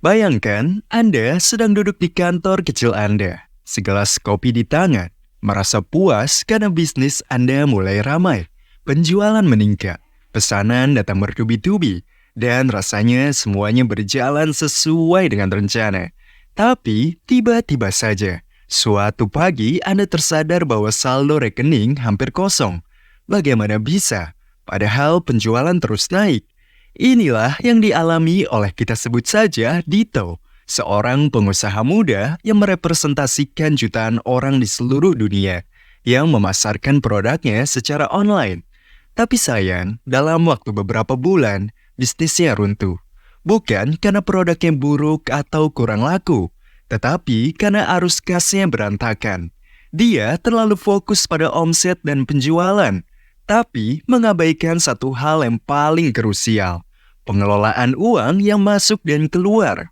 Bayangkan Anda sedang duduk di kantor kecil Anda, segelas kopi di tangan, merasa puas karena bisnis Anda mulai ramai, penjualan meningkat, pesanan datang bertubi-tubi, dan rasanya semuanya berjalan sesuai dengan rencana. Tapi tiba-tiba saja, suatu pagi Anda tersadar bahwa saldo rekening hampir kosong. Bagaimana bisa? Padahal penjualan terus naik. Inilah yang dialami oleh kita sebut saja Dito, seorang pengusaha muda yang merepresentasikan jutaan orang di seluruh dunia yang memasarkan produknya secara online. Tapi sayang, dalam waktu beberapa bulan, bisnisnya runtuh. Bukan karena produknya buruk atau kurang laku, tetapi karena arus kasnya berantakan. Dia terlalu fokus pada omset dan penjualan, tapi mengabaikan satu hal yang paling krusial, pengelolaan uang yang masuk dan keluar.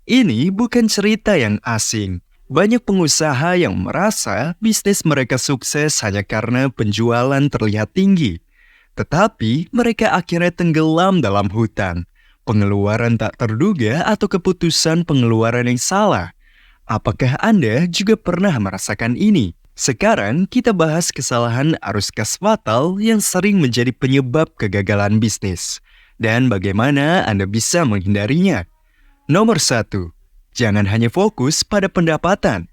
Ini bukan cerita yang asing. Banyak pengusaha yang merasa bisnis mereka sukses hanya karena penjualan terlihat tinggi. Tetapi mereka akhirnya tenggelam dalam hutang, pengeluaran tak terduga atau keputusan pengeluaran yang salah. Apakah Anda juga pernah merasakan ini? Sekarang kita bahas kesalahan arus kas fatal yang sering menjadi penyebab kegagalan bisnis dan bagaimana Anda bisa menghindarinya. Nomor 1, jangan hanya fokus pada pendapatan.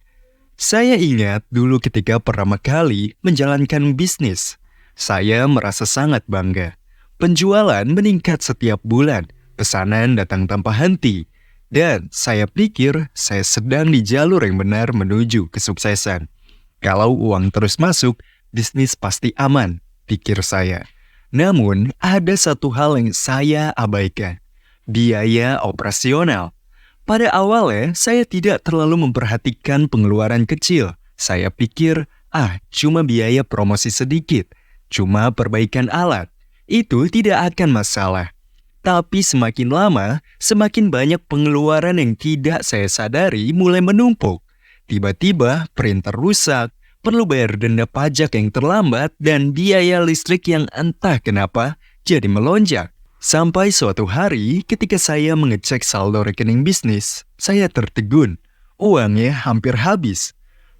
Saya ingat dulu ketika pertama kali menjalankan bisnis, saya merasa sangat bangga. Penjualan meningkat setiap bulan, pesanan datang tanpa henti, dan saya pikir saya sedang di jalur yang benar menuju kesuksesan. Kalau uang terus masuk, bisnis pasti aman, pikir saya. Namun, ada satu hal yang saya abaikan, biaya operasional. Pada awalnya, saya tidak terlalu memperhatikan pengeluaran kecil. Saya pikir, cuma biaya promosi sedikit, cuma perbaikan alat. Itu tidak akan masalah. Tapi semakin lama, semakin banyak pengeluaran yang tidak saya sadari mulai menumpuk. Tiba-tiba printer rusak, perlu bayar denda pajak yang terlambat, dan biaya listrik yang entah kenapa jadi melonjak. Sampai suatu hari ketika saya mengecek saldo rekening bisnis, saya tertegun. Uangnya hampir habis.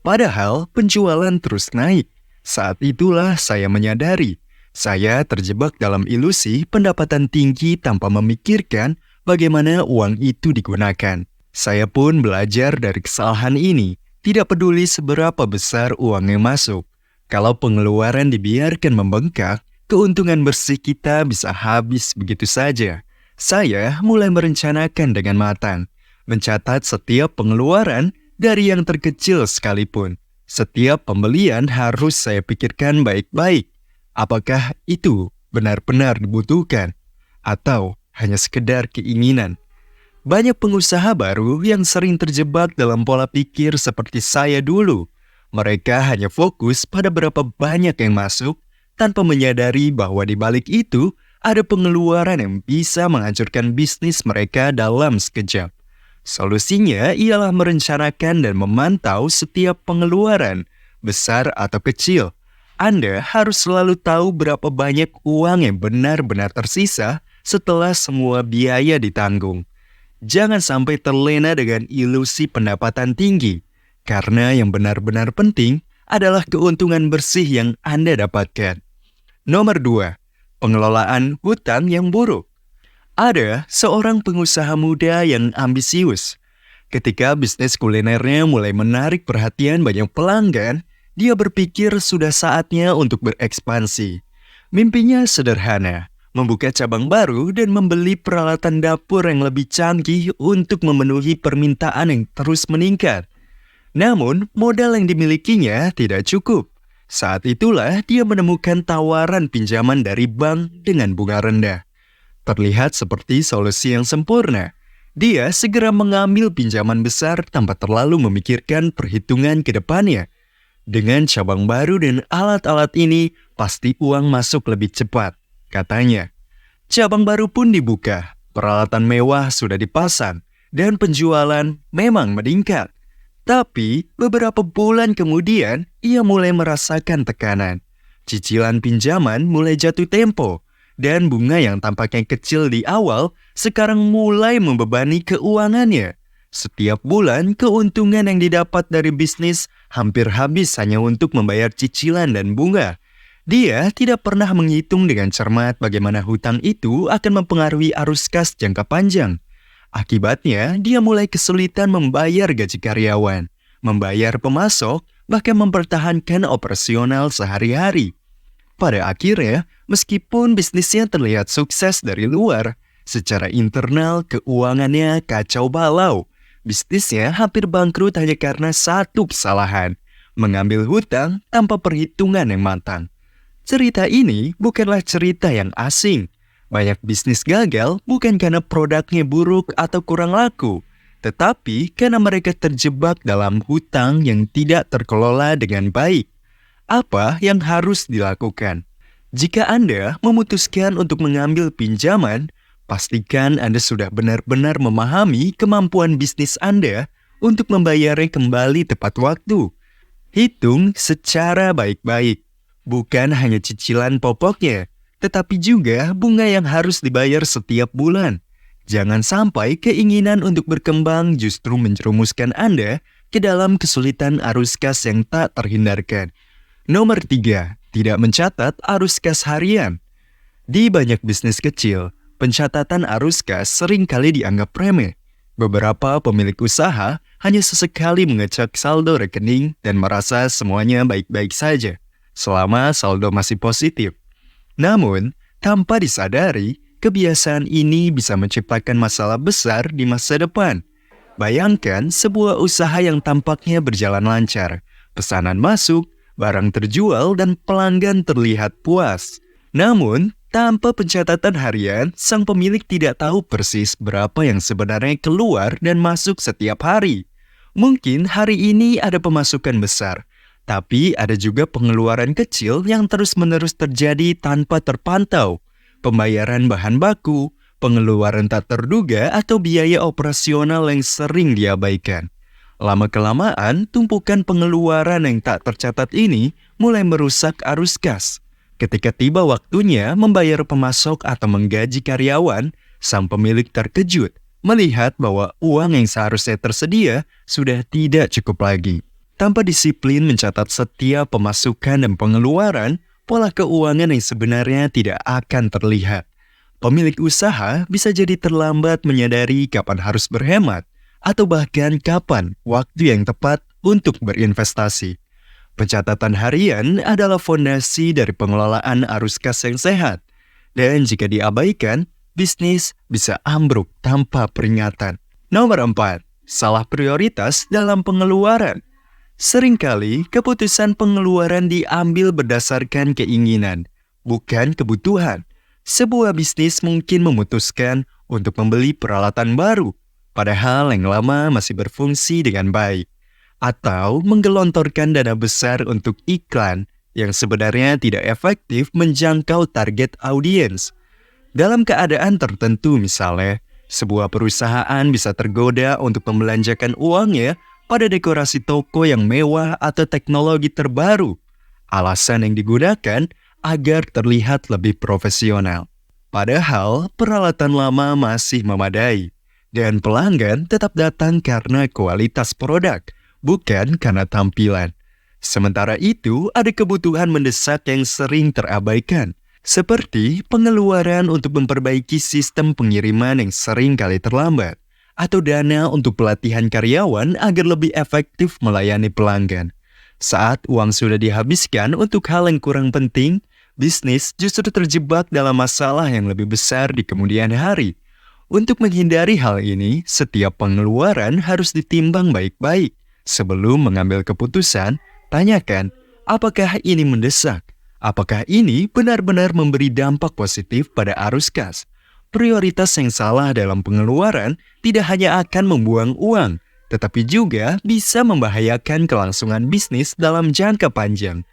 Padahal penjualan terus naik. Saat itulah saya menyadari, saya terjebak dalam ilusi pendapatan tinggi tanpa memikirkan bagaimana uang itu digunakan. Saya pun belajar dari kesalahan ini, tidak peduli seberapa besar uang yang masuk. Kalau pengeluaran dibiarkan membengkak, keuntungan bersih kita bisa habis begitu saja. Saya mulai merencanakan dengan matang, mencatat setiap pengeluaran dari yang terkecil sekalipun. Setiap pembelian harus saya pikirkan baik-baik. Apakah itu benar-benar dibutuhkan atau hanya sekedar keinginan? Banyak pengusaha baru yang sering terjebak dalam pola pikir seperti saya dulu. Mereka hanya fokus pada berapa banyak yang masuk tanpa menyadari bahwa di balik itu ada pengeluaran yang bisa menghancurkan bisnis mereka dalam sekejap. Solusinya ialah merencanakan dan memantau setiap pengeluaran, besar atau kecil. Anda harus selalu tahu berapa banyak uang yang benar-benar tersisa setelah semua biaya ditanggung. Jangan sampai terlena dengan ilusi pendapatan tinggi, karena yang benar-benar penting adalah keuntungan bersih yang Anda dapatkan. Nomor 2, pengelolaan hutang yang buruk. Ada seorang pengusaha muda yang ambisius. Ketika bisnis kulinernya mulai menarik perhatian banyak pelanggan, dia berpikir sudah saatnya untuk berekspansi. Mimpinya sederhana, membuka cabang baru dan membeli peralatan dapur yang lebih canggih untuk memenuhi permintaan yang terus meningkat. Namun, modal yang dimilikinya tidak cukup. Saat itulah dia menemukan tawaran pinjaman dari bank dengan bunga rendah. Terlihat seperti solusi yang sempurna. Dia segera mengambil pinjaman besar tanpa terlalu memikirkan perhitungan ke depannya. Dengan cabang baru dan alat-alat ini, pasti uang masuk lebih cepat, katanya. Cabang baru pun dibuka, peralatan mewah sudah dipasang, dan penjualan memang meningkat. Tapi beberapa bulan kemudian, ia mulai merasakan tekanan. Cicilan pinjaman mulai jatuh tempo, dan bunga yang tampaknya kecil di awal sekarang mulai membebani keuangannya. Setiap bulan, keuntungan yang didapat dari bisnis hampir habis hanya untuk membayar cicilan dan bunga. Dia tidak pernah menghitung dengan cermat bagaimana hutang itu akan mempengaruhi arus kas jangka panjang. Akibatnya, dia mulai kesulitan membayar gaji karyawan, membayar pemasok, bahkan mempertahankan operasional sehari-hari. Pada akhirnya, meskipun bisnisnya terlihat sukses dari luar, secara internal keuangannya kacau balau. Bisnisnya hampir bangkrut hanya karena satu kesalahan, mengambil hutang tanpa perhitungan yang matang. Cerita ini bukanlah cerita yang asing. Banyak bisnis gagal bukan karena produknya buruk atau kurang laku, tetapi karena mereka terjebak dalam hutang yang tidak terkelola dengan baik. Apa yang harus dilakukan? Jika Anda memutuskan untuk mengambil pinjaman, pastikan Anda sudah benar-benar memahami kemampuan bisnis Anda untuk membayarnya kembali tepat waktu. Hitung secara baik-baik, bukan hanya cicilan pokoknya, tetapi juga bunga yang harus dibayar setiap bulan. Jangan sampai keinginan untuk berkembang justru menjerumuskan Anda ke dalam kesulitan arus kas yang tak terhindarkan. Nomor 3, tidak mencatat arus kas harian. Di banyak bisnis kecil, pencatatan arus kas sering kali dianggap remeh. Beberapa pemilik usaha hanya sesekali mengecek saldo rekening dan merasa semuanya baik-baik saja, selama saldo masih positif. Namun, tanpa disadari, kebiasaan ini bisa menciptakan masalah besar di masa depan. Bayangkan sebuah usaha yang tampaknya berjalan lancar, pesanan masuk, barang terjual, dan pelanggan terlihat puas. Namun, tanpa pencatatan harian, sang pemilik tidak tahu persis berapa yang sebenarnya keluar dan masuk setiap hari. Mungkin hari ini ada pemasukan besar, tapi ada juga pengeluaran kecil yang terus-menerus terjadi tanpa terpantau. Pembayaran bahan baku, pengeluaran tak terduga, atau biaya operasional yang sering diabaikan. Lama-kelamaan, tumpukan pengeluaran yang tak tercatat ini mulai merusak arus kas. Ketika tiba waktunya membayar pemasok atau menggaji karyawan, sang pemilik terkejut melihat bahwa uang yang seharusnya tersedia sudah tidak cukup lagi. Tanpa disiplin mencatat setiap pemasukan dan pengeluaran, pola keuangan yang sebenarnya tidak akan terlihat. Pemilik usaha bisa jadi terlambat menyadari kapan harus berhemat, atau bahkan kapan waktu yang tepat untuk berinvestasi. Pencatatan harian adalah fondasi dari pengelolaan arus kas yang sehat. Dan jika diabaikan, bisnis bisa ambruk tanpa peringatan. Nomor 4, salah prioritas dalam pengeluaran. Seringkali keputusan pengeluaran diambil berdasarkan keinginan, bukan kebutuhan. Sebuah bisnis mungkin memutuskan untuk membeli peralatan baru, padahal yang lama masih berfungsi dengan baik. Atau menggelontorkan dana besar untuk iklan yang sebenarnya tidak efektif menjangkau target audiens. Dalam keadaan tertentu misalnya, sebuah perusahaan bisa tergoda untuk membelanjakan uangnya pada dekorasi toko yang mewah atau teknologi terbaru. Alasan yang digunakan agar terlihat lebih profesional. Padahal peralatan lama masih memadai. Dan pelanggan tetap datang karena kualitas produk, bukan karena tampilan. Sementara itu, ada kebutuhan mendesak yang sering terabaikan, seperti pengeluaran untuk memperbaiki sistem pengiriman yang sering kali terlambat, atau dana untuk pelatihan karyawan agar lebih efektif melayani pelanggan. Saat uang sudah dihabiskan untuk hal yang kurang penting, bisnis justru terjebak dalam masalah yang lebih besar di kemudian hari. Untuk menghindari hal ini, setiap pengeluaran harus ditimbang baik-baik. Sebelum mengambil keputusan, tanyakan, apakah ini mendesak? Apakah ini benar-benar memberi dampak positif pada arus kas? Prioritas yang salah dalam pengeluaran tidak hanya akan membuang uang, tetapi juga bisa membahayakan kelangsungan bisnis dalam jangka panjang.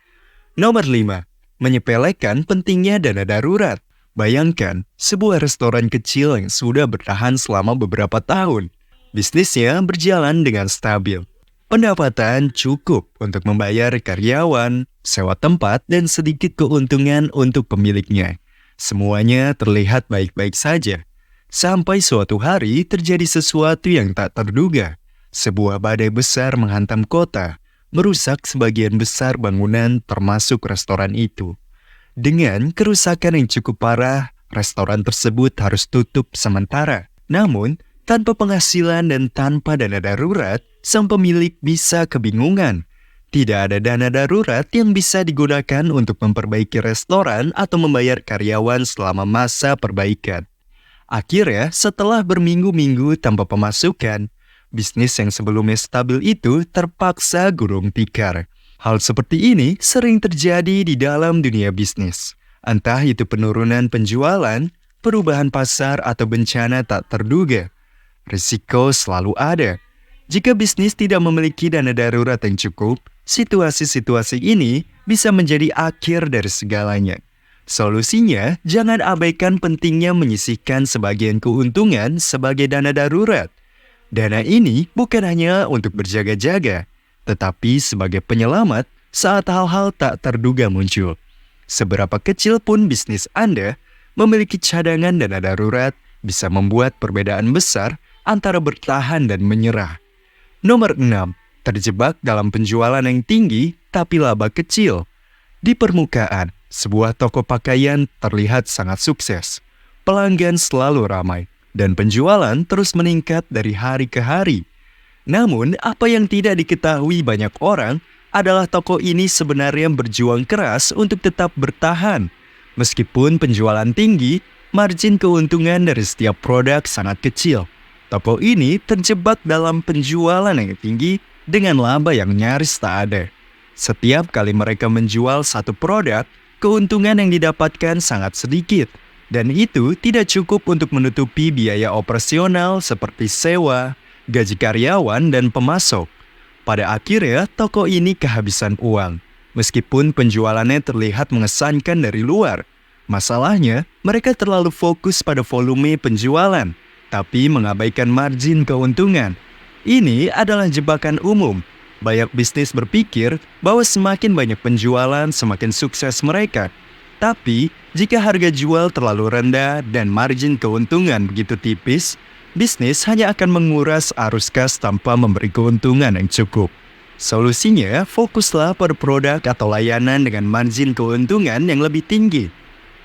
Nomor 5, menyepelekan pentingnya dana darurat. Bayangkan, sebuah restoran kecil yang sudah bertahan selama beberapa tahun. Bisnisnya berjalan dengan stabil. Pendapatan cukup untuk membayar karyawan, sewa tempat, dan sedikit keuntungan untuk pemiliknya. Semuanya terlihat baik-baik saja. Sampai suatu hari terjadi sesuatu yang tak terduga. Sebuah badai besar menghantam kota, merusak sebagian besar bangunan termasuk restoran itu. Dengan kerusakan yang cukup parah, restoran tersebut harus tutup sementara. Namun, tanpa penghasilan dan tanpa dana darurat, sang pemilik bisa kebingungan. Tidak ada dana darurat yang bisa digunakan untuk memperbaiki restoran atau membayar karyawan selama masa perbaikan. Akhirnya, setelah berminggu-minggu tanpa pemasukan, bisnis yang sebelumnya stabil itu terpaksa gulung tikar. Hal seperti ini sering terjadi di dalam dunia bisnis. Entah itu penurunan penjualan, perubahan pasar, atau bencana tak terduga. Risiko selalu ada. Jika bisnis tidak memiliki dana darurat yang cukup, situasi-situasi ini bisa menjadi akhir dari segalanya. Solusinya, jangan abaikan pentingnya menyisihkan sebagian keuntungan sebagai dana darurat. Dana ini bukan hanya untuk berjaga-jaga, tetapi sebagai penyelamat saat hal-hal tak terduga muncul. Seberapa kecil pun bisnis Anda, memiliki cadangan dana darurat bisa membuat perbedaan besar antara bertahan dan menyerah. Nomor 6. Terjebak dalam penjualan yang tinggi tapi laba kecil. Di permukaan, sebuah toko pakaian terlihat sangat sukses. Pelanggan selalu ramai, dan penjualan terus meningkat dari hari ke hari. Namun, apa yang tidak diketahui banyak orang adalah toko ini sebenarnya berjuang keras untuk tetap bertahan. Meskipun penjualan tinggi, margin keuntungan dari setiap produk sangat kecil. Toko ini terjebak dalam penjualan yang tinggi dengan laba yang nyaris tak ada. Setiap kali mereka menjual satu produk, keuntungan yang didapatkan sangat sedikit. Dan itu tidak cukup untuk menutupi biaya operasional seperti sewa, gaji karyawan, dan pemasok. Pada akhirnya, toko ini kehabisan uang. Meskipun penjualannya terlihat mengesankan dari luar. Masalahnya, mereka terlalu fokus pada volume penjualan, tapi mengabaikan margin keuntungan. Ini adalah jebakan umum. Banyak bisnis berpikir bahwa semakin banyak penjualan, semakin sukses mereka. Tapi, jika harga jual terlalu rendah dan margin keuntungan begitu tipis, bisnis hanya akan menguras arus kas tanpa memberi keuntungan yang cukup. Solusinya, fokuslah pada produk atau layanan dengan margin keuntungan yang lebih tinggi.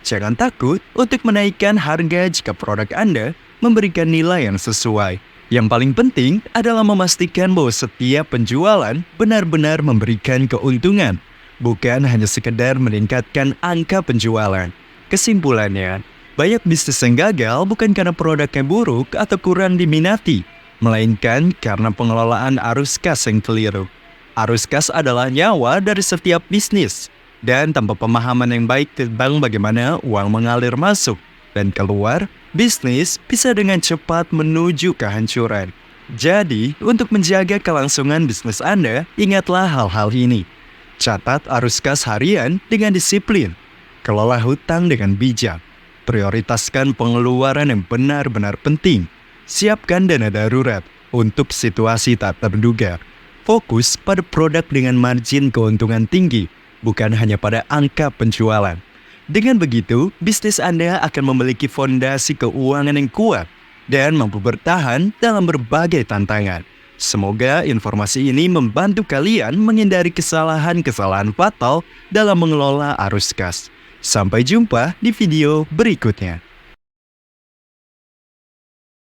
Jangan takut untuk menaikkan harga jika produk Anda memberikan nilai yang sesuai. Yang paling penting adalah memastikan bahwa setiap penjualan benar-benar memberikan keuntungan, bukan hanya sekedar meningkatkan angka penjualan. Kesimpulannya, banyak bisnis yang gagal bukan karena produknya buruk atau kurang diminati, melainkan karena pengelolaan arus kas yang keliru. Arus kas adalah nyawa dari setiap bisnis, dan tanpa pemahaman yang baik tentang bagaimana uang mengalir masuk dan keluar, bisnis bisa dengan cepat menuju kehancuran. Jadi, untuk menjaga kelangsungan bisnis Anda, ingatlah hal-hal ini. Catat arus kas harian dengan disiplin. Kelola hutang dengan bijak. Prioritaskan pengeluaran yang benar-benar penting. Siapkan dana darurat untuk situasi tak terduga. Fokus pada produk dengan margin keuntungan tinggi, bukan hanya pada angka penjualan. Dengan begitu, bisnis Anda akan memiliki fondasi keuangan yang kuat dan mampu bertahan dalam berbagai tantangan. Semoga informasi ini membantu kalian menghindari kesalahan-kesalahan fatal dalam mengelola arus kas. Sampai jumpa di video berikutnya.